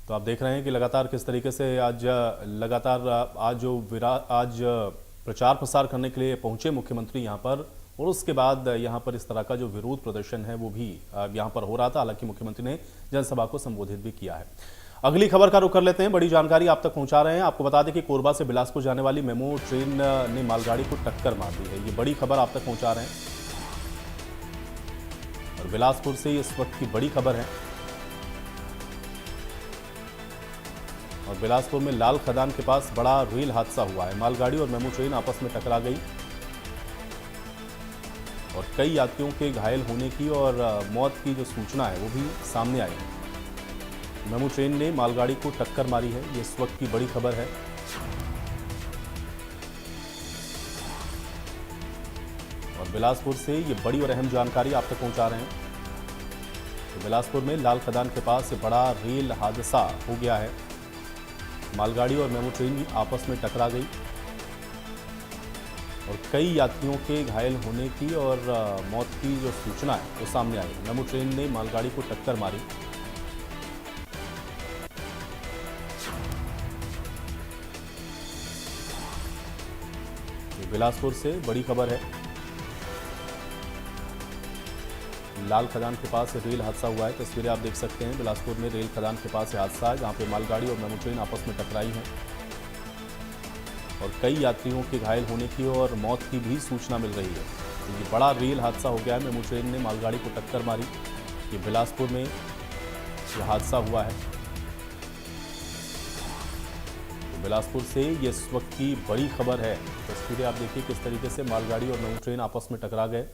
तो आप देख रहे हैं कि लगातार किस तरीके से आज प्रचार प्रसार करने के लिए पहुंचे मुख्यमंत्री यहां पर, और उसके बाद यहां पर इस तरह का जो विरोध प्रदर्शन है वो भी यहां पर हो रहा था। हालांकि मुख्यमंत्री ने जनसभा को संबोधित भी किया है। अगली खबर का रुख कर लेते हैं। बड़ी जानकारी आप तक पहुंचा रहे हैं। आपको बता दें कि कोरबा से बिलासपुर जाने वाली मेमू ट्रेन ने मालगाड़ी को टक्कर मार दी है। ये बड़ी खबर आप तक पहुंचा रहे हैं और बिलासपुर से इस वक्त की बड़ी खबर है। और बिलासपुर में लाल खदान के पास बड़ा रेल हादसा हुआ है। मालगाड़ी और मेमू ट्रेन आपस में टकरा गई और कई यात्रियों के घायल होने की और मौत की जो सूचना है वो भी सामने आई है। मेमू ट्रेन ने मालगाड़ी को टक्कर मारी है, ये इस वक्त की बड़ी खबर है। और बिलासपुर से ये बड़ी और अहम जानकारी आप तक पहुंचा रहे हैं। तो बिलासपुर में लाल खदान के पास बड़ा रेल हादसा हो गया है। मालगाड़ी और मेमू ट्रेन आपस में टकरा गई और कई यात्रियों के घायल होने की और मौत की जो सूचना है वो सामने आई। मेमू ट्रेन ने मालगाड़ी को टक्कर मारी। ये बिलासपुर से बड़ी खबर है। लाल खदान के पास रेल हादसा हुआ है। तस्वीरें आप देख सकते हैं। बिलासपुर में रेल खदान के पास हादसा है जहां पे मालगाड़ी और मेमू ट्रेन आपस में टकराई हैं और कई यात्रियों के घायल होने की और मौत की भी सूचना मिल रही है। तो ये बड़ा रेल हादसा हो गया है। मेमू ट्रेन ने मालगाड़ी को टक्कर मारी। ये बिलासपुर में ये हादसा हुआ है। तो बिलासपुर से ये इस वक्त की बड़ी खबर है। तस्वीरें आप देखिए किस तरीके से मालगाड़ी और मेमू ट्रेन आपस में टकरा गए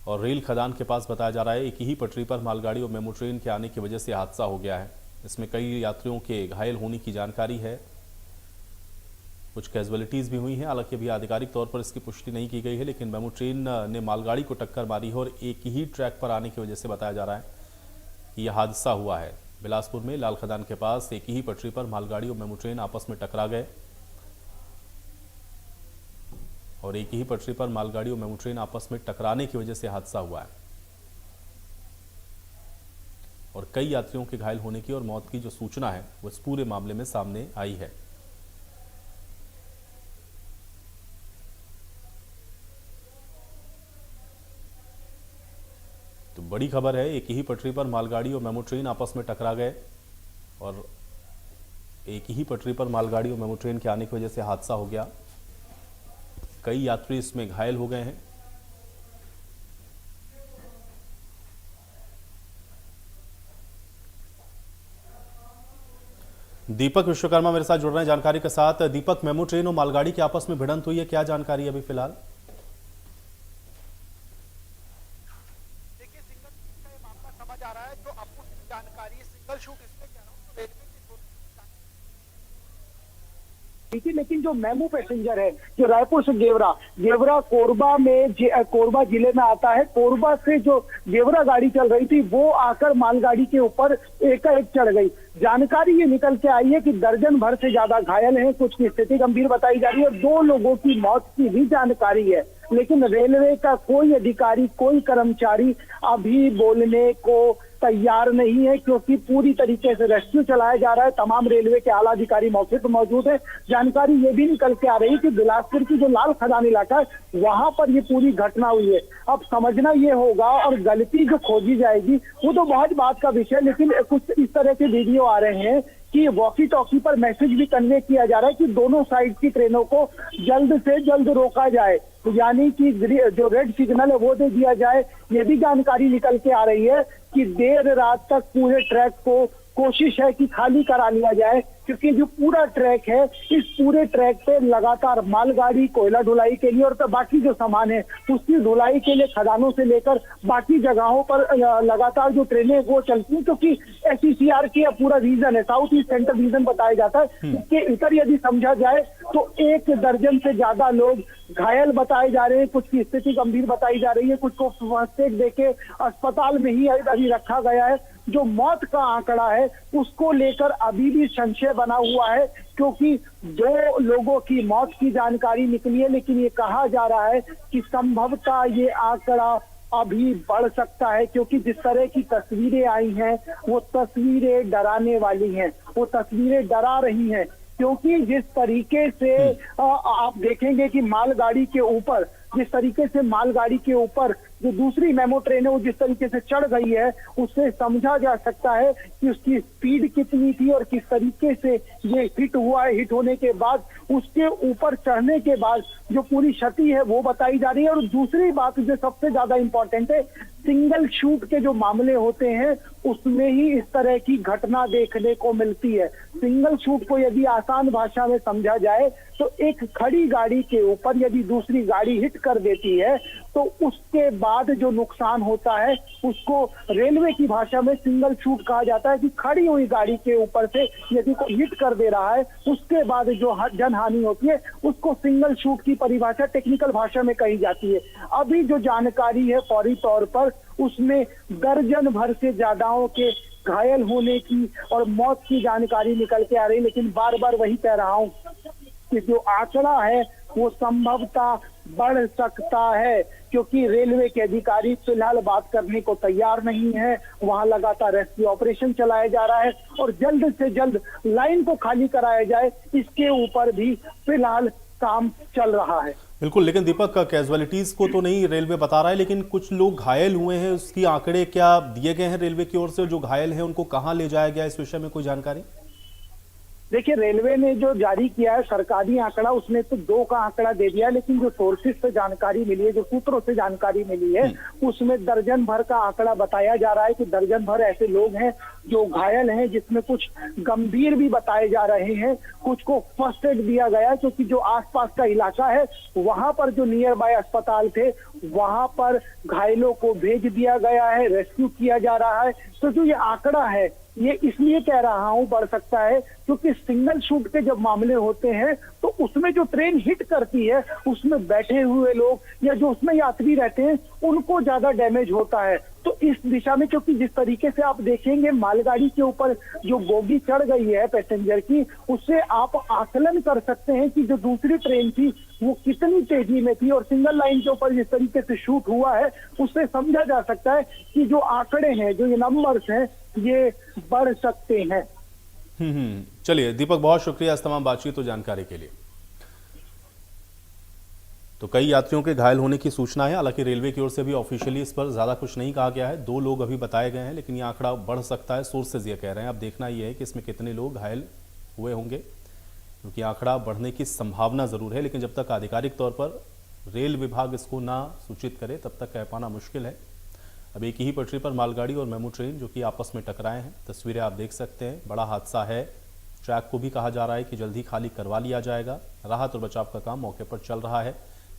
और रेल खदान के पास बताया जा रहा है एक ही पटरी पर मालगाड़ी और मेमू ट्रेन के आने की वजह से हादसा हो गया है। इसमें कई यात्रियों के घायल होने की जानकारी है। कुछ कैजुअलिटीज भी हुई हैं। हालांकि अभी आधिकारिक तौर पर इसकी पुष्टि नहीं की गई है, लेकिन मेमू ट्रेन ने मालगाड़ी को टक्कर मारी है और एक ही ट्रैक पर आने की वजह से बताया जा रहा है कि यह हादसा हुआ है। बिलासपुर में लाल खदान के पास एक ही पटरी पर मालगाड़ी और मेमू ट्रेन आपस में टकरा गए और एक ही पटरी पर मालगाड़ी और मेमू ट्रेन आपस में टकराने की वजह से हादसा हुआ है और कई यात्रियों के घायल होने की और मौत की जो सूचना है वो इस पूरे मामले में सामने आई है। तो बड़ी खबर है। एक ही पटरी पर मालगाड़ी और मेमू ट्रेन आपस में टकरा गए और एक ही पटरी पर मालगाड़ी और मेमू ट्रेन के आने की वजह से हादसा हो गया। कई यात्री इसमें घायल हो गए हैं। दीपक विश्वकर्मा मेरे साथ जुड़ रहे हैं जानकारी के साथ। दीपक, मेमू ट्रेन और मालगाड़ी की आपस में भिड़ंत हुई है, क्या जानकारी है अभी फिलहाल? देखिए, सिंगल शूट का ये मामला समझ आ रहा है। जो अपूर्ण जानकारी सिंगल शूट इसमें कह रहा हूँ तो रेलवे की लेकिन जो मेमू पैसेंजर है जो रायपुर से गेवरा कोरबा जिले में आता है, कोरबा से जो गेवरा गाड़ी चल रही थी वो आकर मालगाड़ी के ऊपर एकाएक चढ़ गई। जानकारी ये निकल के आई है कि दर्जन भर से ज्यादा घायल हैं, कुछ की स्थिति गंभीर बताई जा रही है और 2 लोगों की मौत की भी जानकारी है। लेकिन रेलवे का कोई अधिकारी, कोई कर्मचारी अभी बोलने को तैयार नहीं है, क्योंकि पूरी तरीके से रेस्क्यू चलाया जा रहा है। तमाम रेलवे के आला अधिकारी मौके पर मौजूद है। जानकारी ये भी निकल के आ रही है कि बिलासपुर की जो लाल खदान इलाका है वहां पर ये पूरी घटना हुई है। अब समझना ये होगा और गलती जो खोजी जाएगी वो तो बहुत बात का विषय, लेकिन कुछ इस तरह के वीडियो आ रहे हैं कि वॉकी टॉकी पर मैसेज भी कन्वे किया जा रहा है कि दोनों साइड की ट्रेनों को जल्द से जल्द रोका जाए, यानी कि जो रेड सिग्नल है वो दे दिया जाए। ये भी जानकारी निकल के आ रही है कि देर रात तक पूरे ट्रैक को कोशिश है कि खाली करा लिया जाए, क्योंकि जो पूरा ट्रैक है इस पूरे ट्रैक पे लगातार मालगाड़ी कोयला ढुलाई के लिए और तो बाकी जो सामान है उसकी ढुलाई के लिए खदानों से लेकर बाकी जगहों पर लगातार जो ट्रेनें वो चलती हैं, क्योंकि SECR की पूरा रीजन है, साउथ ईस्ट सेंट्रल रीजन बताया जाता है। इसके इतर यदि समझा जाए तो 1 दर्जन से ज्यादा लोग घायल बताए जा रहे हैं, कुछ की स्थिति गंभीर बताई जा रही है, कुछ को फर्स्ट एड देके अस्पताल में ही अभी रखा गया है। जो मौत का आंकड़ा है उसको लेकर अभी भी संशय बना हुआ है, क्योंकि 2 लोगों की मौत की जानकारी निकली है, लेकिन ये कहा जा रहा है कि संभवतः ये आंकड़ा अभी बढ़ सकता है, क्योंकि जिस तरह की तस्वीरें आई हैं वो तस्वीरें डराने वाली हैं, वो तस्वीरें डरा रही हैं। क्योंकि जिस तरीके से आप देखेंगे कि मालगाड़ी के ऊपर, जिस तरीके से मालगाड़ी के ऊपर जो दूसरी मेमो ट्रेन है वो जिस तरीके से चढ़ गई है, उससे समझा जा सकता है कि उसकी स्पीड कितनी थी और किस तरीके से ये हिट हुआ है। हिट होने के बाद उसके ऊपर चढ़ने के बाद जो पूरी क्षति है वो बताई जा रही है। और दूसरी बात जो सबसे ज्यादा इंपॉर्टेंट है, सिंगल शूट के जो मामले होते हैं उसमें ही इस तरह की घटना देखने को मिलती है। सिंगल शूट को यदि आसान भाषा में समझा जाए तो एक खड़ी गाड़ी के ऊपर यदि दूसरी गाड़ी हिट कर देती है तो उसके बाद जो नुकसान होता है उसको रेलवे की भाषा में सिंगल शूट कहा जाता है। कि खड़ी हुई गाड़ी के ऊपर से यदि कोई हिट कर दे रहा है उसके बाद जो जनहानि होती है उसको सिंगल शूट की परिभाषा टेक्निकल भाषा में कही जाती है। अभी जो जानकारी है फौरी तौर पर उसमें दर्जन भर से ज्यादाओं के घायल होने की और मौत की जानकारी निकल के आ रही, लेकिन बार बार वही कह रहा हूं कि जो आंकड़ा है वो संभवतः बढ़ सकता है, क्योंकि रेलवे के अधिकारी फिलहाल बात करने को तैयार नहीं है। वहां लगातार रेस्क्यू ऑपरेशन चलाया जा रहा है और जल्द से जल्द लाइन को खाली कराया जाए, इसके ऊपर भी फिलहाल काम चल रहा है। बिल्कुल, लेकिन दीपक, कैजुअलिटीज को तो नहीं रेलवे बता रहा है, लेकिन कुछ लोग घायल हुए हैं, उसकी आंकड़े क्या दिए गए हैं रेलवे की ओर से? जो घायल हैं उनको कहां ले जाया गया, इस विषय में कोई जानकारी? देखिए, रेलवे ने जो जारी किया है सरकारी आंकड़ा, उसने तो 2 का आंकड़ा दे दिया, लेकिन जो सोर्सेज से जानकारी मिली है, जो सूत्रों से जानकारी मिली है, उसमें दर्जन भर का आंकड़ा बताया जा रहा है कि दर्जन भर ऐसे लोग हैं जो घायल हैं, जिसमें कुछ गंभीर भी बताए जा रहे हैं, कुछ को फर्स्ट एड दिया गया, क्योंकि जो आसपास का इलाका है वहां पर जो नियर बाय अस्पताल थे वहां पर घायलों को भेज दिया गया है, रेस्क्यू किया जा रहा है। तो जो ये आंकड़ा है ये इसलिए कह रहा हूं बढ़ सकता है क्योंकि सिंगल शूट के जब मामले होते हैं तो उसमें जो ट्रेन हिट करती है उसमें बैठे हुए लोग या जो उसमें यात्री रहते हैं उनको ज्यादा डैमेज होता है। तो इस दिशा में, क्योंकि जिस तरीके से आप देखेंगे मालगाड़ी के ऊपर जो बोगी चढ़ गई है पैसेंजर की, उससे आप आकलन कर सकते हैं कि जो दूसरी ट्रेन थी वो कितनी तेजी में थी, और सिंगल लाइन के ऊपर जिस तरीके से शूट हुआ है उससे समझा जा सकता है कि जो आंकड़े हैं, जो ये नंबर्स हैं, ये बढ़ सकते हैं। चलिए दीपक, बहुत शुक्रिया इस तमाम बातचीत और जानकारी के लिए। तो कई यात्रियों के घायल होने की सूचना है, हालांकि रेलवे की ओर से भी ऑफिशियली इस पर ज़्यादा कुछ नहीं कहा गया है। 2 लोग अभी बताए गए हैं, लेकिन ये आंकड़ा बढ़ सकता है, सोर्सेज ये कह रहे हैं। अब देखना ये है कि इसमें कितने लोग घायल हुए होंगे, क्योंकि आंकड़ा बढ़ने की संभावना ज़रूर है, लेकिन जब तक आधिकारिक तौर पर रेल विभाग इसको ना सूचित करे तब तक कह पाना मुश्किल है। अब एक ही पटरी पर मालगाड़ी और मेमू ट्रेन जो कि आपस में टकराए हैं, तस्वीरें आप देख सकते हैं। बड़ा हादसा है, ट्रैक को भी कहा जा रहा है कि जल्दी खाली करवा लिया जाएगा। राहत और बचाव का काम मौके पर चल रहा है।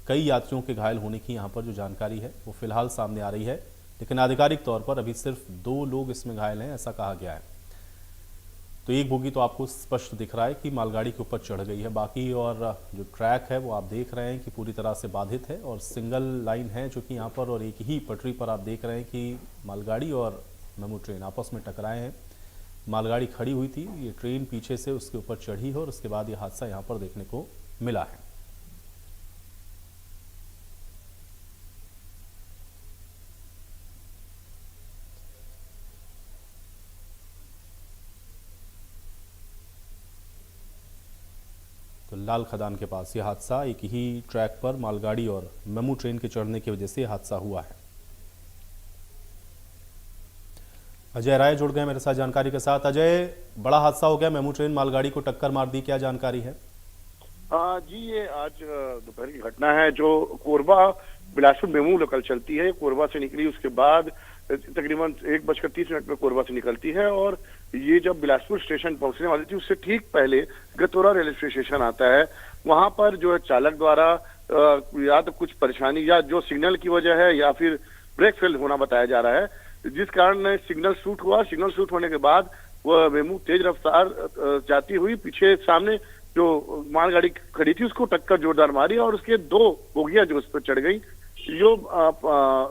कई यात्रियों के घायल होने की यहाँ पर जो जानकारी है वो फिलहाल सामने आ रही है, लेकिन आधिकारिक तौर पर अभी सिर्फ 2 लोग इसमें घायल हैं, ऐसा कहा गया है। तो एक बोगी तो आपको स्पष्ट दिख रहा है कि मालगाड़ी के ऊपर चढ़ गई है, बाकी और जो ट्रैक है वो आप देख रहे हैं कि पूरी तरह से बाधित है और सिंगल लाइन है जो कि यहाँ पर, और एक ही पटरी पर आप देख रहे हैं कि मालगाड़ी और मेमू ट्रेन आपस में टकराए हैं। मालगाड़ी खड़ी हुई थी, ये ट्रेन पीछे से उसके ऊपर चढ़ी है और उसके बाद ये हादसा यहाँ पर देखने को मिला है। तो लाल खदान के पास यह हादसा, एक ही ट्रैक पर मालगाड़ी और मेमू ट्रेन के चढ़ने की वजह से हादसा हुआ है। अजय राय जुड़ गए मेरे साथ जानकारी के साथ। अजय, बड़ा हादसा हो गया, मेमू ट्रेन मालगाड़ी को टक्कर मार दी, क्या जानकारी है? जी, ये आज दोपहर की घटना है। जो कोरबा बिलासपुर मेमू लोकल चलती है, कोरबा से निकली, उसके बाद तकरीबन 1:30 में कोरबा से निकलती है और ये जब बिलासपुर स्टेशन पहुंचने वाली थी उससे ठीक पहले गतोरा रेलवे स्टेशन आता है। वहां पर जो है चालक द्वारा या तो कुछ परेशानी या जो सिग्नल की वजह है या फिर ब्रेक फेल होना बताया जा रहा है, जिस कारण सिग्नल शूट हुआ। सिग्नल शूट होने के बाद वह मेमू तेज रफ्तार जाती हुई पीछे सामने जो मालगाड़ी खड़ी थी उसको टक्कर जोरदार मारी और उसके 2 बोगियां जो उस पर चढ़ गई। जो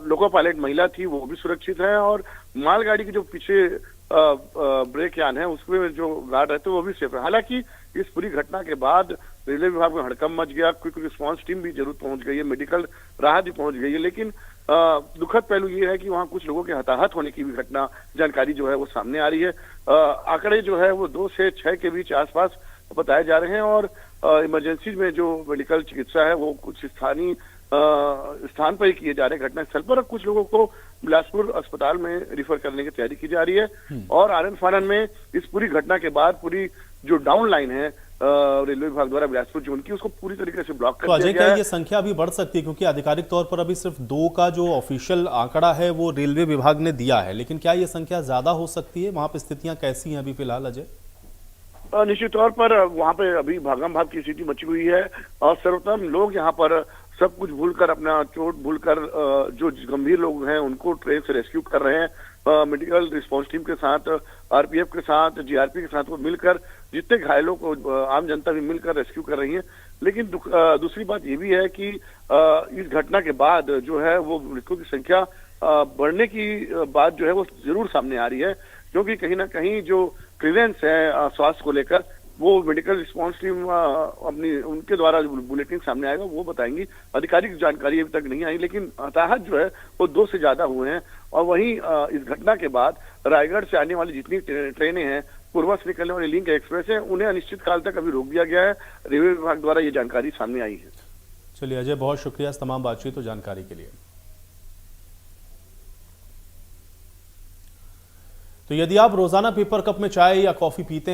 लोको पायलट महिला थी वो भी सुरक्षित है और मालगाड़ी की जो पीछे ब्रेक यान है उसमें जो गार्ड रहते वो भी सेफ है। हालांकि इस पूरी घटना के बाद रेलवे विभाग में हड़कंप मच गया, क्विक रिस्पांस टीम भी जरूर पहुंच गई है, मेडिकल राहत भी पहुंच गई है, लेकिन दुखद पहलू ये है कि वहाँ कुछ लोगों के हताहत होने की भी घटना जानकारी जो है वो सामने आ रही है। आंकड़े जो है वो 2 से 6 के बीच आसपास बताए जा रहे हैं और इमरजेंसी में जो मेडिकल चिकित्सा है वो कुछ स्थान पर ही किए जा रहे हैं घटनास्थल पर। कुछ लोगों को बिलासपुर अस्पताल में रिफर करने की तैयारी की जा रही है और आनन फानन में इस पूरी घटना के बाद पूरी जो डाउन लाइन है रेलवे विभाग द्वारा बिलासपुर जोन की, उसको पूरी तरीके से ब्लॉक कर तो दिया अजय, गया क्या है। ये संख्या अभी बढ़ सकती है? क्योंकि आधिकारिक तौर पर अभी सिर्फ 2 का जो ऑफिशियल आंकड़ा है वो रेलवे विभाग ने दिया है, लेकिन क्या ये संख्या ज्यादा हो सकती है? वहां पर स्थितियां कैसी हैं अभी फिलहाल अजय? निश्चित तौर पर वहां पे अभी भागम भाग की स्थिति मची हुई है और सर्वप्रथम लोग यहाँ पर सब कुछ भूलकर, अपना चोट भूलकर जो गंभीर लोग हैं उनको ट्रेन से रेस्क्यू कर रहे हैं। मेडिकल रिस्पांस टीम के साथ, आरपीएफ के साथ, जीआरपी के साथ वो मिलकर जितने घायलों को आम जनता भी मिलकर रेस्क्यू कर रही है। लेकिन दूसरी बात ये भी है कि इस घटना के बाद जो है वो मृतकों की संख्या बढ़ने की बात जो है वो जरूर सामने आ रही है, क्योंकि कहीं ना कहीं जो क्लियरेंस है स्वास्थ्य को लेकर वो मेडिकल रिस्पांस टीम अपनी उनके द्वारा जो बुलेटिन सामने आएगा वो बताएंगी। आधिकारिक जानकारी अभी तक नहीं आई, लेकिन हताहत जो है वो 2 से ज्यादा हुए हैं। और वहीं इस घटना के बाद रायगढ़ से आने वाली जितनी ट्रेनें हैं, कोरबा से निकलने वाली लिंक एक्सप्रेस है, उन्हें अनिश्चित काल तक अभी रोक दिया गया है। रेलवे विभाग द्वारा ये जानकारी सामने आई है। चलिए अजय, बहुत शुक्रिया इस तमाम बातचीत और जानकारी के लिए। तो यदि आप रोजाना पेपर कप में चाय या कॉफी पीते हैं